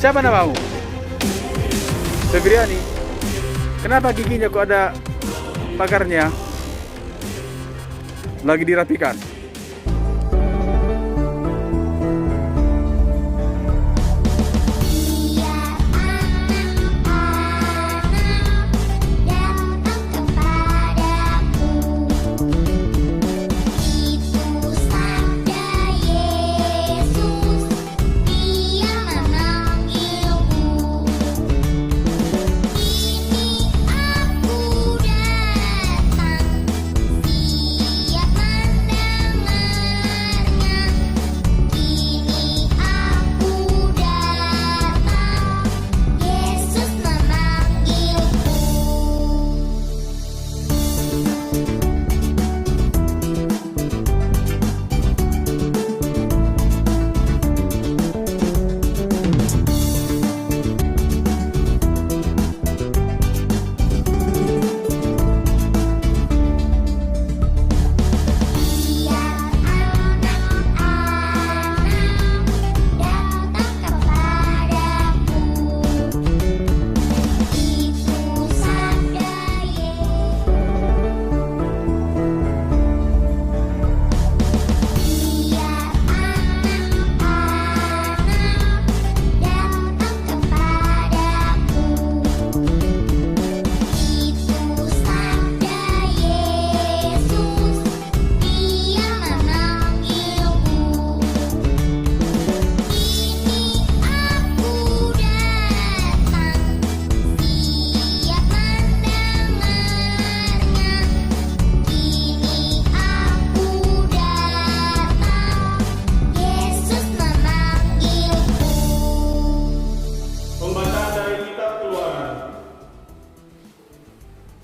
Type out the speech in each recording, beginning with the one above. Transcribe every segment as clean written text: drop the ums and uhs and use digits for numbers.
Siapa namamu? Febriani. Kenapa giginya kok ada pagarnya? Lagi dirapikan.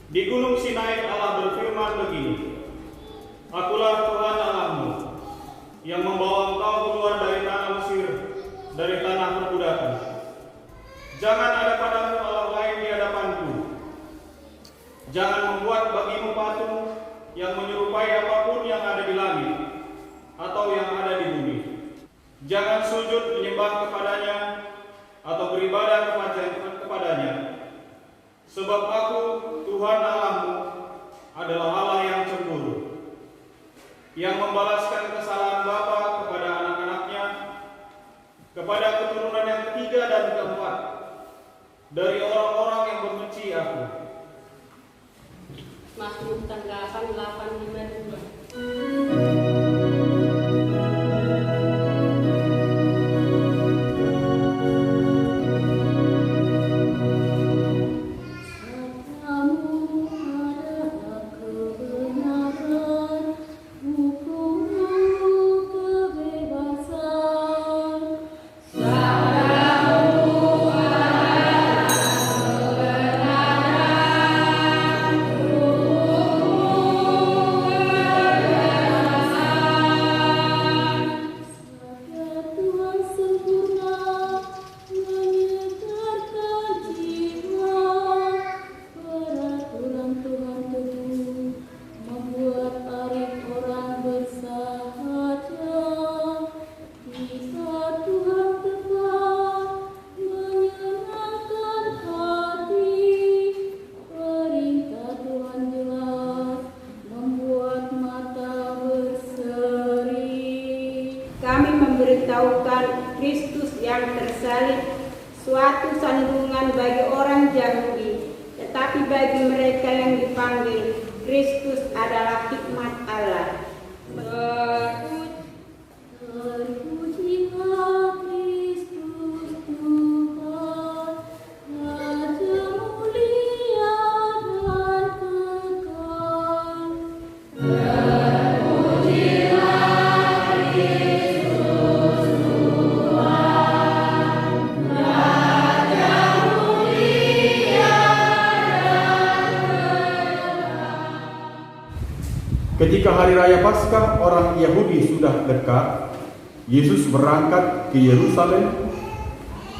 Di Gunung Sinai Allah berfirman begini, Akulah Tuhan Allahmu, yang membawa engkau keluar dari tanah Mesir, dari tanah perbudakan. Jangan ada padamu Allah lain di hadapanku. Jangan membuat bagimu patung yang menyerupai apapun yang ada di langit atau yang ada di bumi. Jangan sujud menyembah kepadanya atau beribadah kepadanya. Sebab aku, Tuhan Allahmu, adalah Allah yang cemburu, yang membalaskan kesalahan bapa kepada anak-anaknya, kepada keturunan yang ketiga dan keempat, dari orang-orang yang membenci aku. Mazmur 8:8-52. Kami memberitahukan Kristus yang tersalib, suatu sandungan bagi orang Yahudi, tetapi bagi mereka yang dipanggil, Kristus adalah hikmat Allah. Terpujilah Kristus Tuhan, Raja mulia dan kekal. Ketika hari raya Paskah orang Yahudi sudah dekat, Yesus berangkat ke Yerusalem.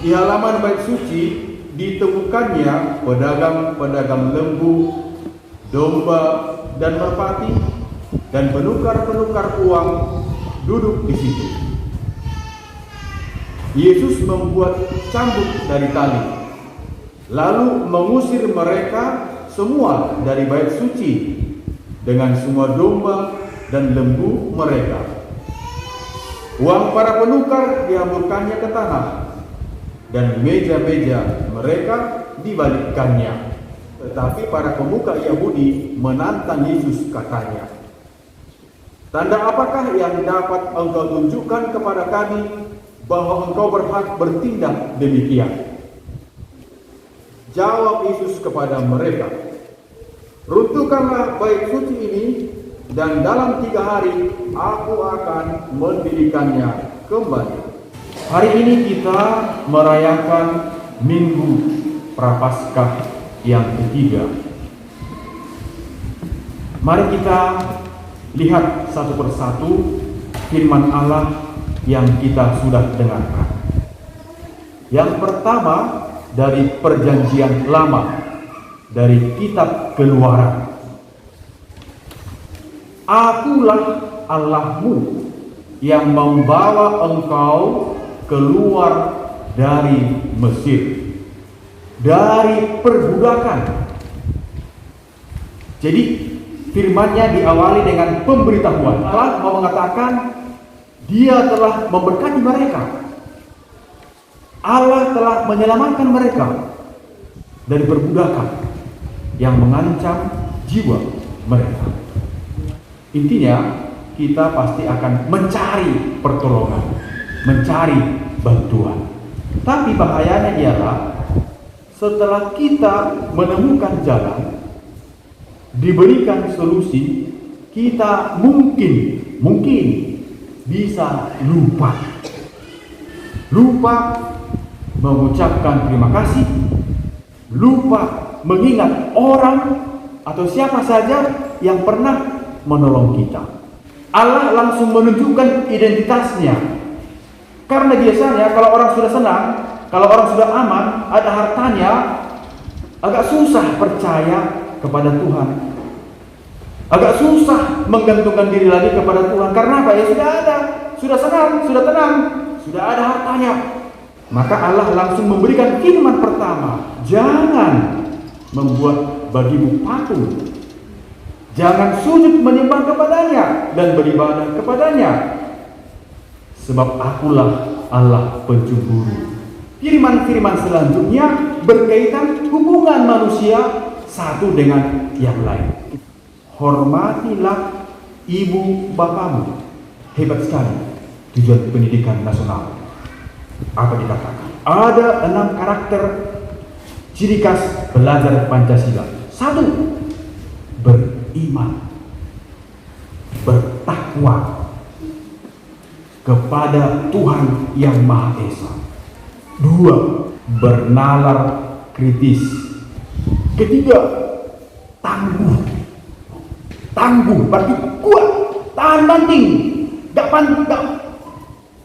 Di halaman bait suci ditemukannya pedagang-pedagang lembu, domba, dan merpati, dan penukar-penukar uang duduk di situ. Yesus membuat cambuk dari tali, lalu mengusir mereka semua dari bait suci dengan semua domba dan lembu mereka. Uang para penukar dihamburkannya ke tanah, dan meja-meja mereka dibalikkannya. Tetapi para pemuka Yahudi menantang Yesus, katanya, "Tanda apakah yang dapat engkau tunjukkan kepada kami bahwa engkau berhak bertindak demikian?" Jawab Yesus kepada mereka, "Runtuhkanlah bait suci ini, dan dalam 3 hari aku akan mendirikannya kembali." Hari ini kita merayakan Minggu Prapaskah yang ketiga. Mari kita lihat satu persatu firman Allah yang kita sudah dengarkan. Yang pertama dari Perjanjian Lama, dari kitab Keluaran. "Akulah Allahmu yang membawa engkau keluar dari Mesir, dari perbudakan." Jadi firman-Nya diawali dengan pemberitahuan. Allah mau mengatakan Dia telah memberkati mereka. Allah telah menyelamatkan mereka dari perbudakan yang mengancam jiwa mereka. Intinya, kita pasti akan mencari pertolongan, mencari bantuan. Tapi bahayanya ialah setelah kita menemukan jalan, diberikan solusi, kita mungkin bisa lupa mengucapkan terima kasih, lupa mengingat orang atau siapa saja yang pernah menolong kita. Allah langsung menunjukkan identitasnya. Karena biasanya kalau orang sudah senang, kalau orang sudah aman, ada hartanya, agak susah percaya kepada Tuhan. Agak susah menggantungkan diri lagi kepada Tuhan. Karena apa? Ya sudah ada, sudah senang, sudah tenang, sudah ada hartanya. Maka Allah langsung memberikan firman pertama, jangan membuat bagimu patung, jangan sujud menyembah kepadanya dan beribadah kepadanya, sebab akulah Allah pencemburu. Firman-firman selanjutnya berkaitan hubungan manusia satu dengan yang lain. Hormatilah ibu bapamu. Hebat sekali tujuan pendidikan nasional. Apa dikatakan? Ada 6 karakter ciri khas belajar Pancasila. 1. Beriman, bertakwa kepada Tuhan yang Maha Esa. 2. Bernalar kritis. 3. Tangguh berarti kuat, tahan banting, gak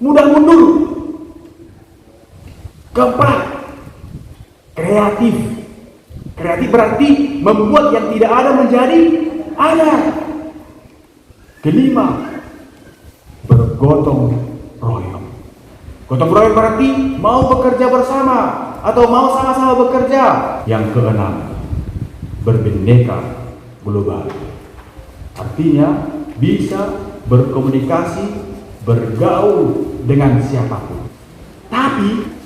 mudah mundur. 4. Kreatif berarti membuat yang tidak ada menjadi ada. 5. Bergotong royong. Gotong royong berarti mau bekerja bersama atau mau sama-sama bekerja. Yang 6. Berbineka global. Artinya bisa berkomunikasi, bergaul dengan siapapun. Tapi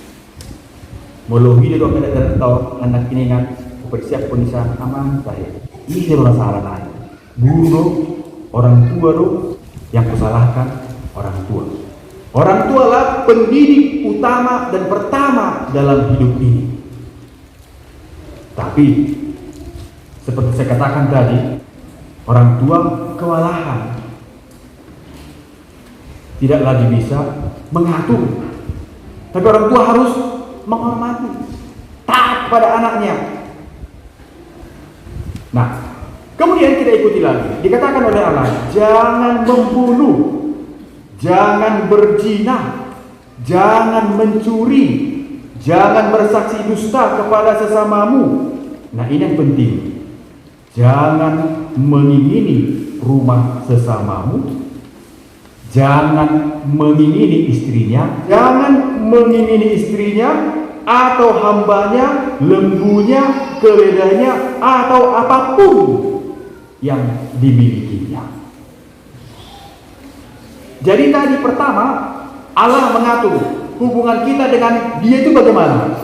melalui dia doa tidak tahu anak ini kan bersiap penisah aman saya. Ini masalah lain. Guru orang tua yang kusalahkan orang tua. Orang tua lah pendidik utama dan pertama dalam hidup ini. Tapi seperti saya katakan tadi, orang tua kewalahan, tidak lagi bisa mengatur. Tapi orang tua harus menghormati, taat pada anaknya. Nah, kemudian kita ikuti lagi. Dikatakan oleh Allah, jangan membunuh, jangan berzina, jangan mencuri, jangan bersaksi dusta kepada sesamamu. Nah, ini yang penting. Jangan mengingini rumah sesamamu. Jangan mengingini istrinya, jangan mengingini istrinya atau hambanya, lembunya, keledainya, atau apapun yang dimilikinya. Jadi tadi pertama, Allah mengatur hubungan kita dengan Dia itu bagaimana?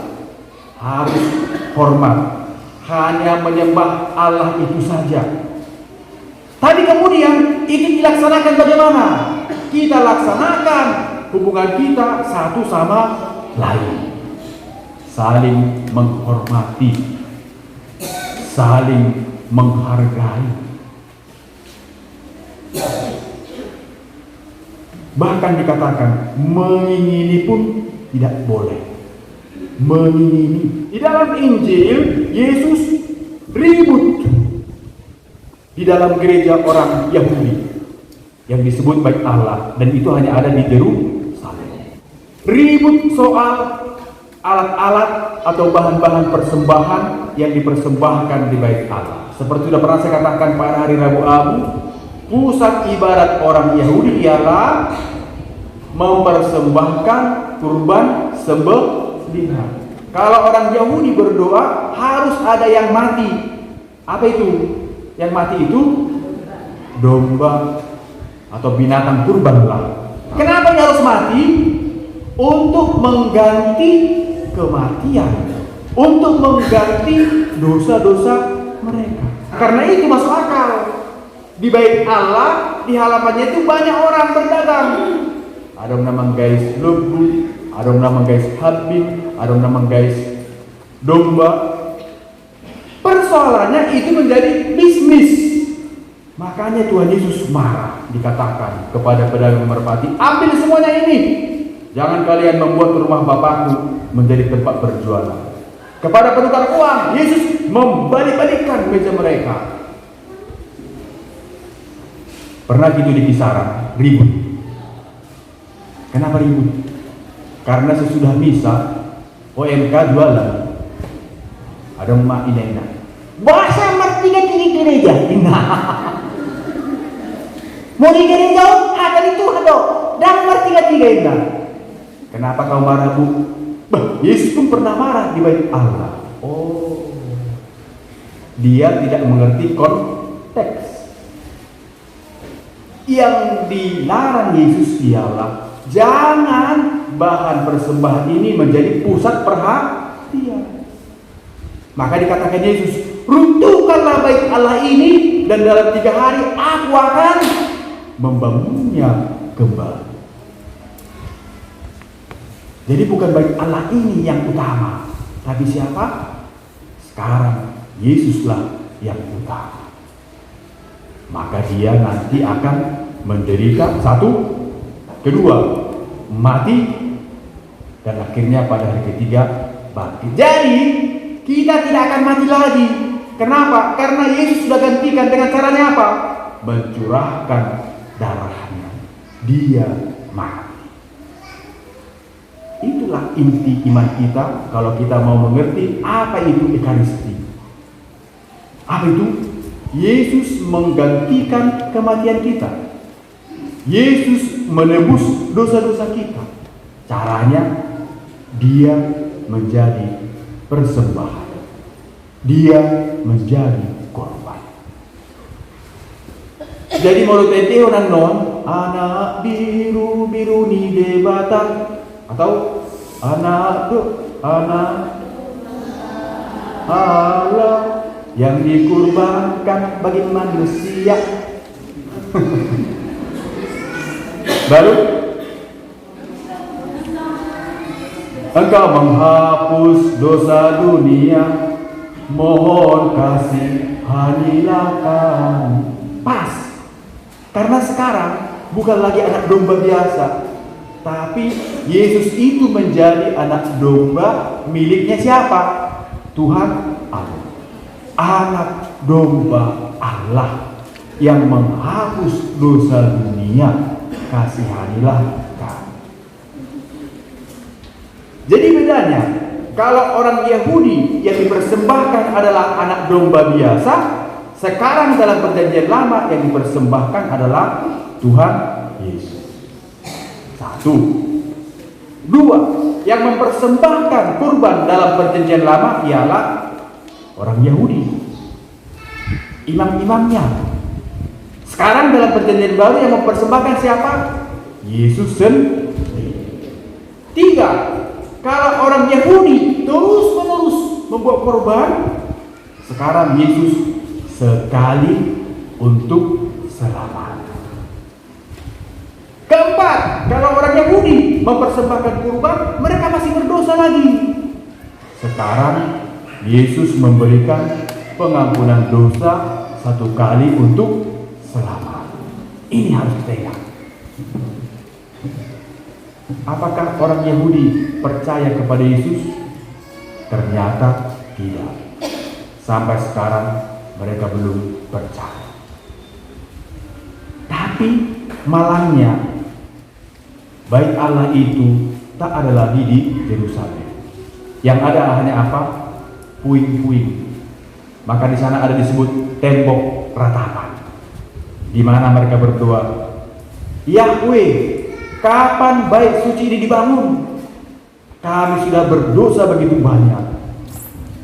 Harus hormat, hanya menyembah Allah itu saja. Tapi kemudian itu dilaksanakan bagaimana? Kita laksanakan hubungan kita satu sama lain, saling menghormati, saling menghargai. Bahkan dikatakan mengingini pun tidak boleh. Mengingini. Di dalam Injil Yesus ribut di dalam gereja orang Yahudi yang disebut Bait Allah, dan itu hanya ada di Yerusalem. Ribut soal alat-alat atau bahan-bahan persembahan yang dipersembahkan di Bait Allah. Seperti sudah pernah saya katakan pada hari Rabu Abu, pusat ibadat orang Yahudi ialah mempersembahkan kurban sembelihan. Kalau orang Yahudi berdoa harus ada yang mati. Apa itu? Yang mati itu domba atau binatang kurban lah. Kenapa dia harus mati? Untuk mengganti kematian, untuk mengganti dosa-dosa mereka. Karena itu masuk akal. Di Bait Allah, di halamannya itu banyak orang berdagang. Ada yang nama guys lembu, ada yang nama guys habib, ada yang nama guys domba. Persoalannya itu menjadi bisnis. Makanya Tuhan Yesus marah, dikatakan kepada pedagang merpati, ambil semuanya ini. Jangan kalian membuat rumah Bapakku menjadi tempat berjualan. Kepada penukar uang, Yesus membalik-balikkan meja mereka. Pernah gitu di Kisaran, ribut. Kenapa ribut? Karena sesudah misa, OMK jualan. Ada emak ina-ina. Bahasa martiga di gereja. Mau di gereja, akan itu ada. Dan martiga-tiga ina. Kenapa kau marah, Bu? Bah, Yesus pun pernah marah di Bait Allah. Oh, dia tidak mengerti konteks. Yang dilarang Yesus ialah jangan bahan persembahan ini menjadi pusat perhatian. Maka dikatakan Yesus, runtuhkanlah Bait Allah ini, dan dalam 3 hari aku akan membangunnya kembali. Jadi bukan Bait Allah ini yang utama, tapi siapa? Sekarang Yesuslah yang utama. Maka dia nanti akan menderita 1, 2, mati, dan akhirnya pada hari ketiga bangkit. Jadi kita tidak akan mati lagi. Kenapa? Karena Yesus sudah gantikan dengan caranya apa? Mencurahkan darahnya. Dia mati. Itulah inti iman kita kalau kita mau mengerti apa itu Ekaristi. Apa itu? Yesus menggantikan kematian kita. Yesus menebus dosa-dosa kita. Caranya dia menjadi persembahan. Dia menjadi korban. Jadi menurut Teo non anak biru ni debata, atau anak Allah yang dikurbankan bagi manusia. Baru Engkau menghapus dosa dunia, mohon kasihanilah kami. Pas. Karena sekarang bukan lagi anak domba biasa, tapi Yesus itu menjadi anak domba miliknya siapa? Tuhan Allah. Anak domba Allah yang menghapus dosa dunia, kasihanilah kami. Jadi bedanya, kalau orang Yahudi yang dipersembahkan adalah anak domba biasa, sekarang dalam perjanjian lama yang dipersembahkan adalah Tuhan Yesus. Satu. Dua, yang mempersembahkan kurban dalam perjanjian lama ialah orang Yahudi, imam-imamnya. Sekarang dalam perjanjian baru yang mempersembahkan siapa? Yesus sendiri. Tiga, kalau orang Yahudi terus-menerus membuat korban, sekarang Yesus sekali untuk selamanya. Keempat, kalau orang Yahudi mempersembahkan kurban, mereka masih berdosa lagi. Sekarang Yesus memberikan pengampunan dosa satu kali untuk selamanya. Ini harus kita ingat. Apakah orang Yahudi percaya kepada Yesus? Ternyata tidak. Sampai sekarang mereka belum percaya. Tapi malangnya, Bait Allah itu tak ada lagi di Yerusalem. Yang ada hanya apa? Puing-puing. Maka di sana ada disebut tembok ratapan, di mana mereka berdoa, Yahweh, kapan bait suci ini dibangun? Kami sudah berdosa begitu banyak.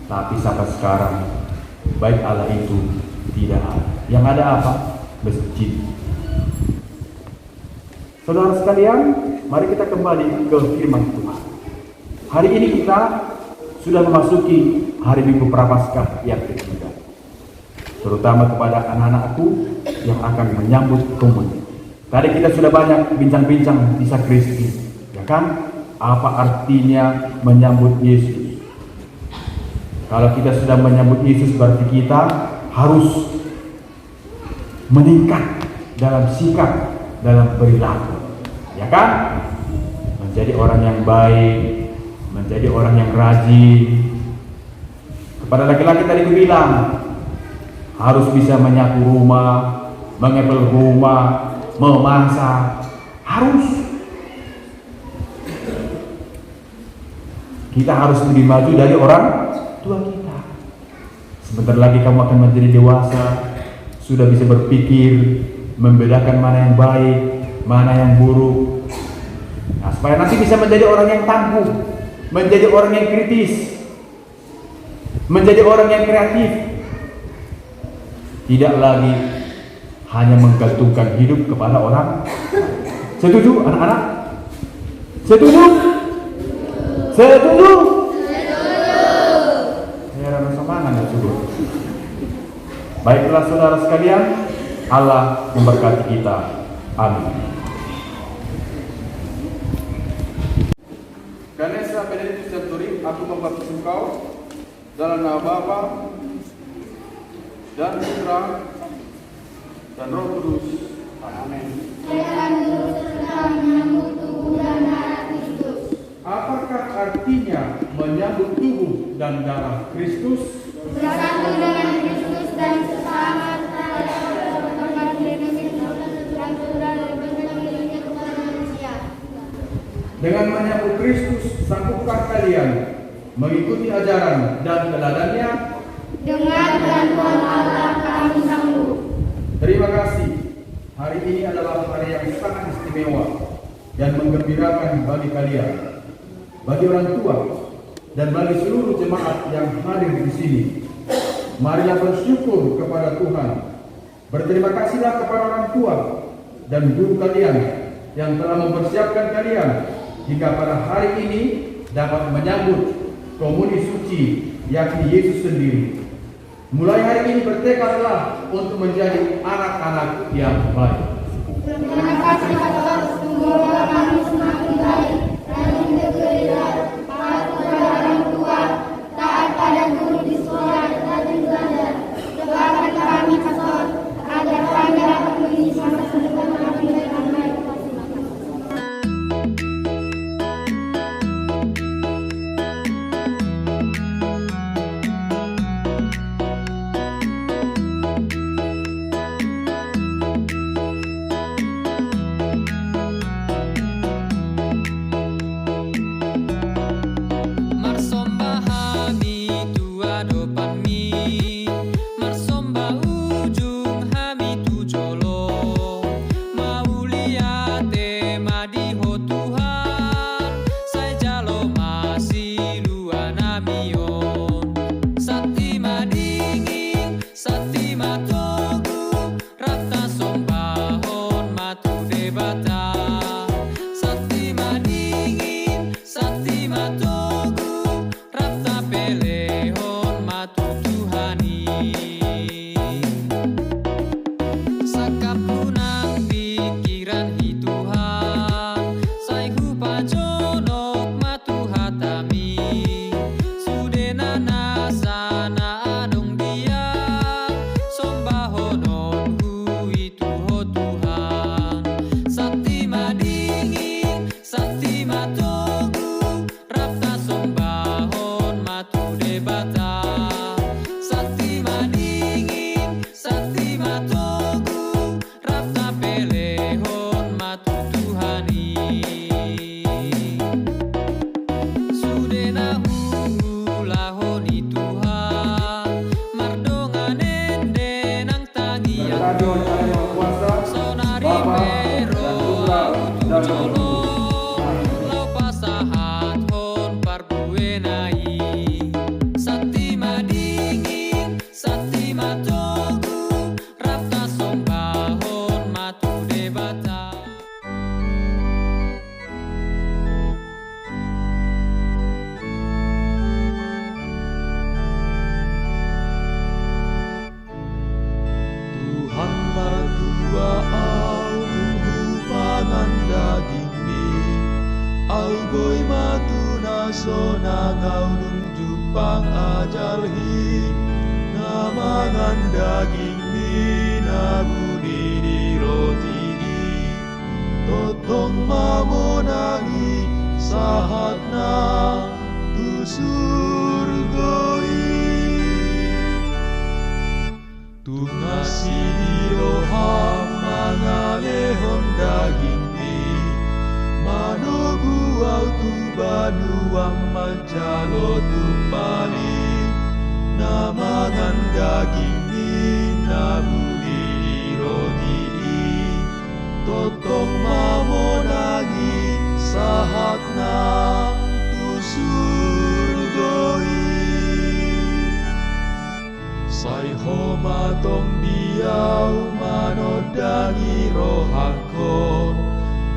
Tapi sampai sekarang bait Allah itu tidak ada. Yang ada apa? Masjid. Saudara sekalian, mari kita kembali ke firman Tuhan. Hari ini kita sudah memasuki hari Minggu Prapaskah yang ketiga. Terutama kepada anak-anakku yang akan menyambut komuni. Tadi kita sudah banyak bincang-bincang di sakristi, ya kan? Apa artinya menyambut Yesus? Kalau kita sudah menyambut Yesus, berarti kita harus meningkat dalam sikap, dalam perilaku. Ya kan? Menjadi orang yang baik, menjadi orang yang rajin. Kepada laki-laki tadi aku bilang, harus bisa menyapu rumah, mengepel rumah, memasak. Harus. Kita harus lebih maju dari orang tua kita. Sebentar lagi kamu akan menjadi dewasa, sudah bisa berpikir, membedakan mana yang baik, mana yang buruk. Nah, supaya nanti bisa menjadi orang yang tangguh, menjadi orang yang kritis, menjadi orang yang kreatif. Tidak lagi hanya menggantungkan hidup kepada orang. Setuju anak-anak? Setuju? Setuju? Ya, rasa mana enggak setuju? Baiklah saudara sekalian, Allah memberkati kita. Amin. Ganesha Benedictus Centuri, aku membaptis engkau dalam nama Bapa dan Putra dan Roh Kudus. Amin. Apakah artinya menyambut tubuh dan darah Kristus? Bersatu dengan Kristus dan sesama dengan menyambut Kristus, sanggupkah kalian mengikuti ajaran dan teladannya? Dengan bantuan Allah kami sanggup. Terima kasih. Hari ini adalah hari yang sangat istimewa dan menggembirakan bagi kalian, bagi orang tua, dan bagi seluruh jemaat yang hadir di sini. Marilah bersyukur kepada Tuhan. Berterima kasihlah kepada orang tua dan guru kalian yang telah mempersiapkan kalian hingga pada hari ini dapat menyambut komuni suci, yakni Yesus sendiri. Mulai hari ini bertekadlah untuk menjadi anak-anak yang baik. Terima kasih Pastor, semoga kami semakin baik, rajin bergereja, patuh pada orang tua, taat pada guru di sekolah, rajin belajar. Doakan kami Pastor, agar kami dapat mengisi masa depan kami dengan baik. pang ajalhi namangan daging minabudi di roti totong mamonangi sahatna tu surgoi tu ngasi diroham mangalehon daging ni manogu tu banuang majalo tu pali namangan daging ni nabudi di roti totong mamonangi sahatna tu surgoi sai homatong diau manodangi rohakon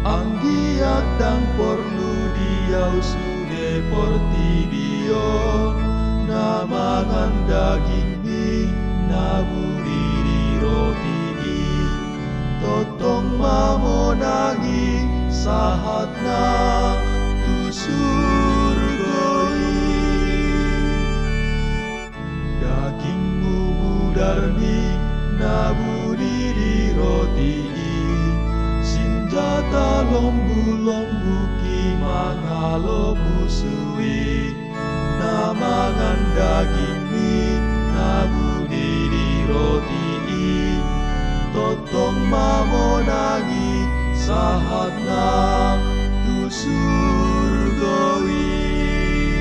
anggiat dang porlu diau sude portibio namangan daging ni nabudi di roti totong mamonangi sahatna tu surgoi dagingmu mudarmi nabudi di roti sinjata lombu-lombu ki mangalo busui namangan daging ni nabudi di roti totong mamonangi sahatna tu surgoi